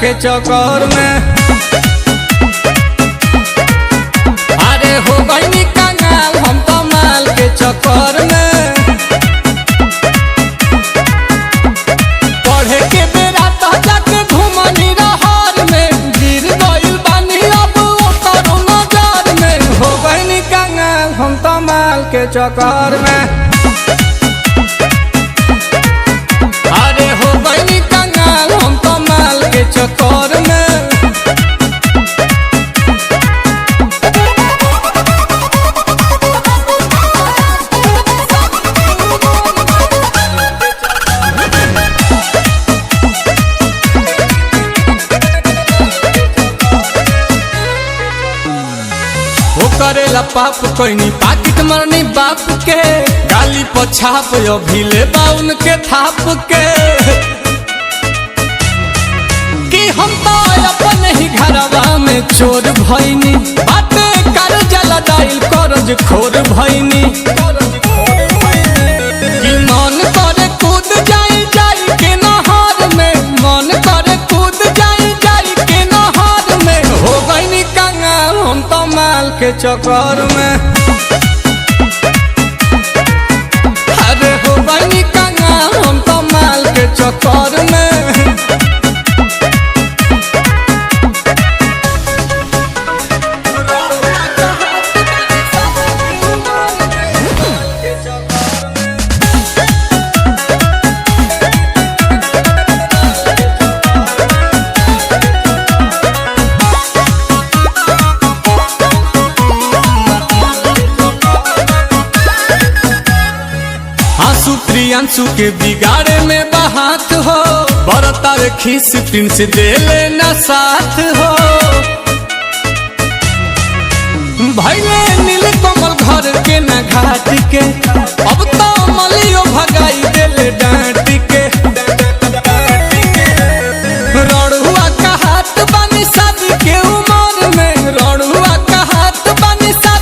के चक्कर में। अरे हो गई कंगाल हम तो माल के चक्कर में। पढ़े के बेरा तो जाके घूमनी रहर में, गिर गइल बानी अब ओकर नजर में। हो गई कंगाल हम तो माल के चक्कर में। अरे हो गई कंगाल हम तो माल के चक्कर में। वो करेला पाप कोई पाकिट मरनी बाप के, गाली पछाप अभिले बाउन के थाप के। कि हम तो अपन ही घरवा में चोर भइनी, बाते कर जला डाइल करज खोर भइनी। कि मन करे कूद जाई जाई के नहर में, मन करे कूद जाई जाई के नहर में। हो गई कंगाल हम तो माल के चक्कर में। अरे हो गई कंगाल हम तो माल के चक्कर में। प्रियांशु के बिगाड़े में बहात हो, बरतार खीस प्रिंस दे लेना साथ हो। भैले नील कमल घर के न घाट के, अब